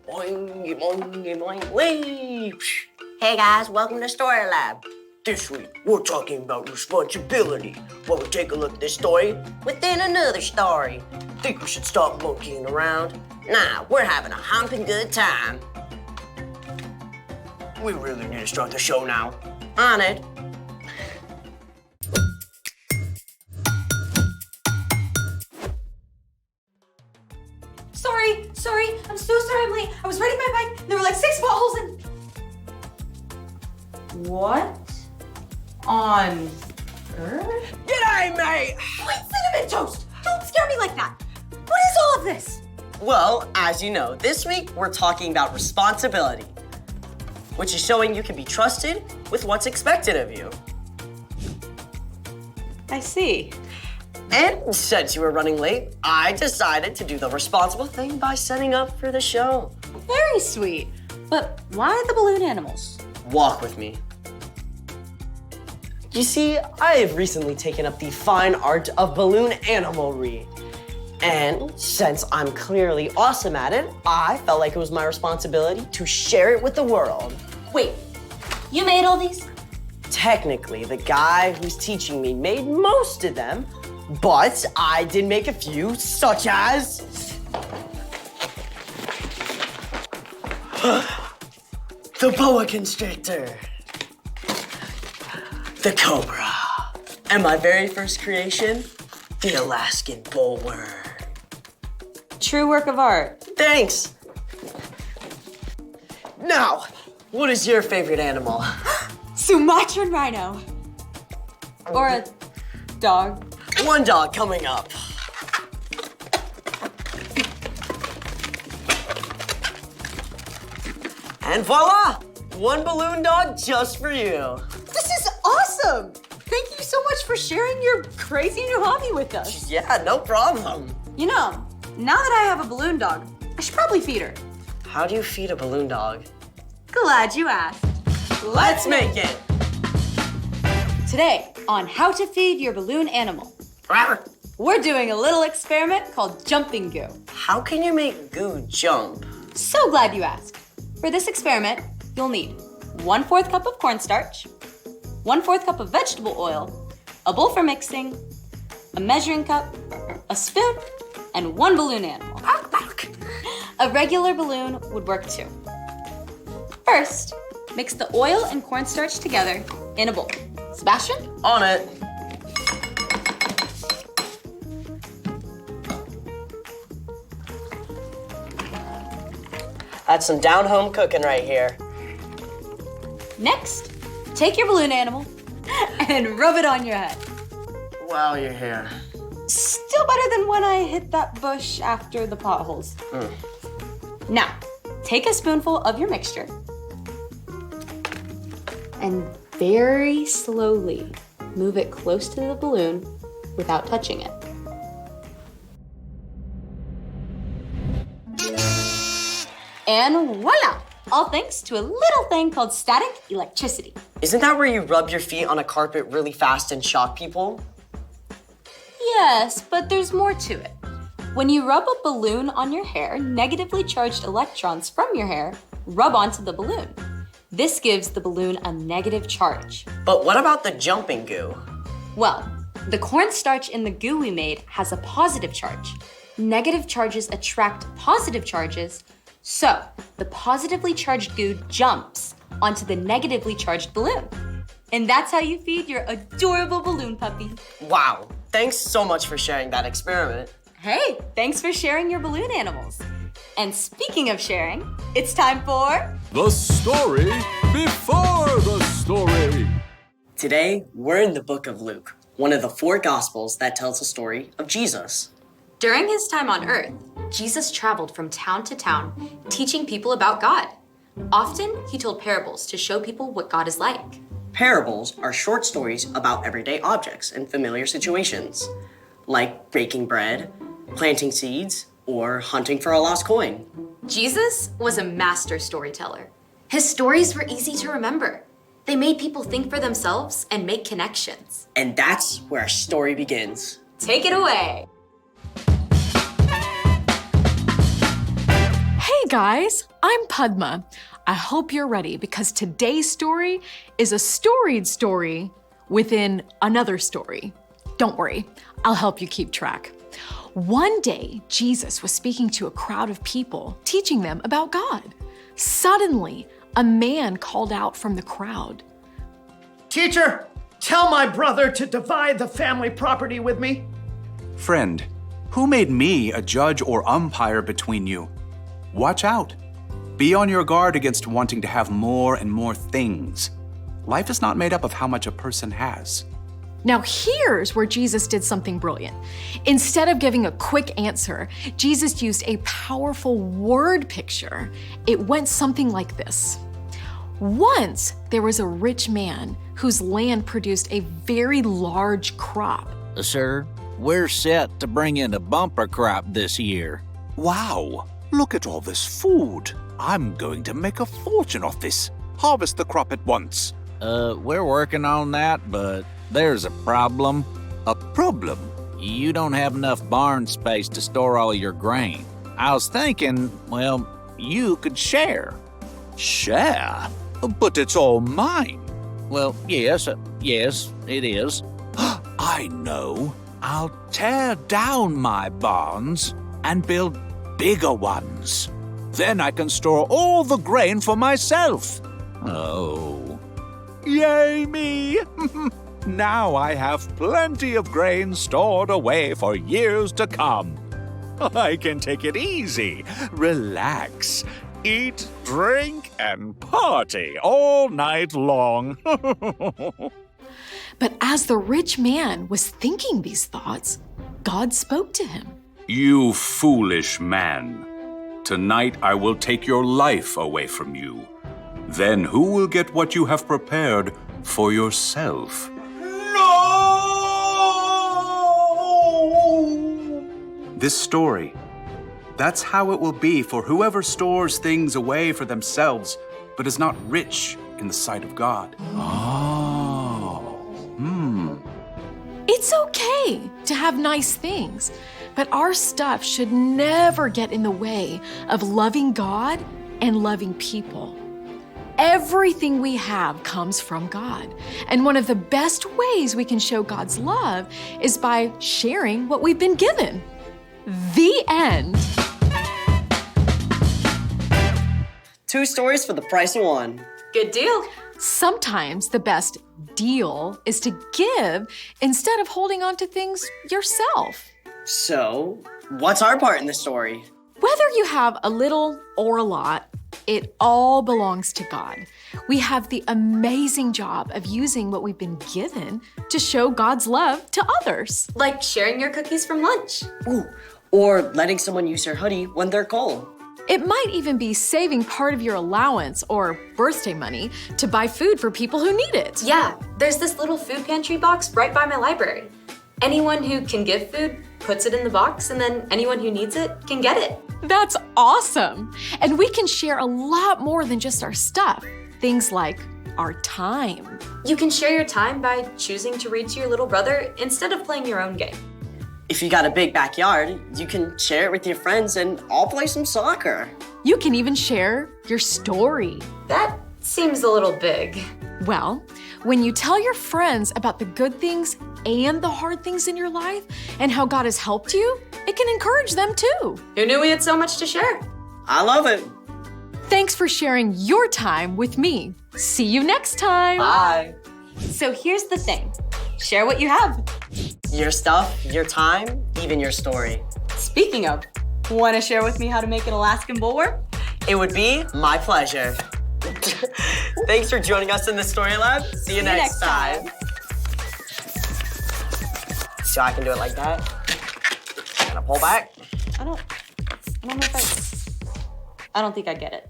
Boing, boing, boing, boing. Hey guys, welcome to Story Lab. This week, we're talking about responsibility. While we take a look at this story within another story. Think we should stop monkeying around? Nah, we're having a humping good time. We really need to start the show now. On it. Sorry, I'm so sorry I'm late. I was riding my bike and there were like 6 potholes and... What on earth? G'day, mate! Wait, Cinnamon Toast! Don't scare me like that. What is all of this? Well, as you know, this week we're talking about responsibility, which is showing you can be trusted with what's expected of you. I see. And since you were running late, I decided to do the responsible thing by setting up for the show. Very sweet. But why the balloon animals? Walk with me. You see, I have recently taken up the fine art of balloon animalry. And since I'm clearly awesome at it, I felt like it was my responsibility to share it with the world. Wait, you made all these? Technically, the guy who's teaching me made most of them, but I did make a few, such as... the boa constrictor, the cobra, and my very first creation, the Alaskan bullworm. True work of art. Thanks. Now, what is your favorite animal? Sumatran rhino. Or a dog. One dog coming up. And voila! One balloon dog just for you. This is awesome! Thank you so much for sharing your crazy new hobby with us. Yeah, no problem. You know, now that I have a balloon dog, I should probably feed her. How do you feed a balloon dog? Glad you asked. Let's make it. Today, on how to feed your balloon animal, we're doing a little experiment called jumping goo. How can you make goo jump? So glad you asked. For this experiment, you'll need 1/4 cup of cornstarch, 1/4 cup of vegetable oil, a bowl for mixing, a measuring cup, a spoon, and 1 balloon animal. A regular balloon would work too. First, mix the oil and cornstarch together in a bowl. Sebastian? On it. That's some down-home cooking right here. Next, take your balloon animal and rub it on your head. Wow, your hair. Still better than when I hit that bush after the potholes. Now, take a spoonful of your mixture and very slowly move it close to the balloon without touching it. And voila! All thanks to a little thing called static electricity. Isn't that where you rub your feet on a carpet really fast and shock people? Yes, but there's more to it. When you rub a balloon on your hair, negatively charged electrons from your hair rub onto the balloon. This gives the balloon a negative charge. But what about the jumping goo? Well, the cornstarch in the goo we made has a positive charge. Negative charges attract positive charges, so the positively charged goo jumps onto the negatively charged balloon. And that's how you feed your adorable balloon puppy. Wow, thanks so much for sharing that experiment. Hey, thanks for sharing your balloon animals. And speaking of sharing, it's time for... The story before the story. Today, we're in the book of Luke, one of the 4 Gospels that tells the story of Jesus. During his time on earth, Jesus traveled from town to town, teaching people about God. Often, he told parables to show people what God is like. Parables are short stories about everyday objects and familiar situations, like breaking bread, planting seeds, or hunting for a lost coin. Jesus was a master storyteller. His stories were easy to remember. They made people think for themselves and make connections. And that's where our story begins. Take it away. Hey guys, I'm Padma. I hope you're ready because today's story is a storied story within another story. Don't worry, I'll help you keep track. One day, Jesus was speaking to a crowd of people, teaching them about God. Suddenly, a man called out from the crowd. Teacher, tell my brother to divide the family property with me. Friend, who made me a judge or umpire between you? Watch out. Be on your guard against wanting to have more and more things. Life is not made up of how much a person has. Now here's where Jesus did something brilliant. Instead of giving a quick answer, Jesus used a powerful word picture. It went something like this. Once there was a rich man whose land produced a very large crop. Sir, we're set to bring in a bumper crop this year. Wow, look at all this food. I'm going to make a fortune off this. Harvest the crop at once. We're working on that, but there's a problem. A problem? You don't have enough barn space to store all your grain. I was thinking, well, you could share. Share? But it's all mine. Well, yes, it is. I know. I'll tear down my barns and build bigger ones. Then I can store all the grain for myself. Oh. Yay me! Now I have plenty of grain stored away for years to come. I can take it easy, relax, eat, drink, and party all night long. But as the rich man was thinking these thoughts, God spoke to him. You foolish man. Tonight I will take your life away from you. Then who will get what you have prepared for yourself? No! This story, that's how it will be for whoever stores things away for themselves, but is not rich in the sight of God. It's okay to have nice things, but our stuff should never get in the way of loving God and loving people. Everything we have comes from God, and one of the best ways we can show God's love is by sharing what we've been given. The end. 2 stories for the price of 1. Good deal. Sometimes the best deal is to give instead of holding on to things yourself. So, what's our part in the story? Whether you have a little or a lot, it all belongs to God. We have the amazing job of using what we've been given to show God's love to others. Like sharing your cookies from lunch. Ooh, or letting someone use your hoodie when they're cold. It might even be saving part of your allowance or birthday money to buy food for people who need it. Yeah, there's this little food pantry box right by my library. Anyone who can give food puts it in the box, and then anyone who needs it can get it. That's awesome. And we can share a lot more than just our stuff. Things like our time. You can share your time by choosing to read to your little brother instead of playing your own game. If you got a big backyard, you can share it with your friends and all play some soccer. You can even share your story. That seems a little big. Well, when you tell your friends about the good things and the hard things in your life and how God has helped you, it can encourage them too. Who knew we had so much to share? I love it. Thanks for sharing your time with me. See you next time. Bye. So here's the thing. Share what you have. Your stuff, your time, even your story. Speaking of, want to share with me how to make an Alaskan bullworm? It would be my pleasure. Thanks for joining us in the Story Lab. See you next time. So I can do it like that. Gonna pull back. I don't know if I don't think I get it.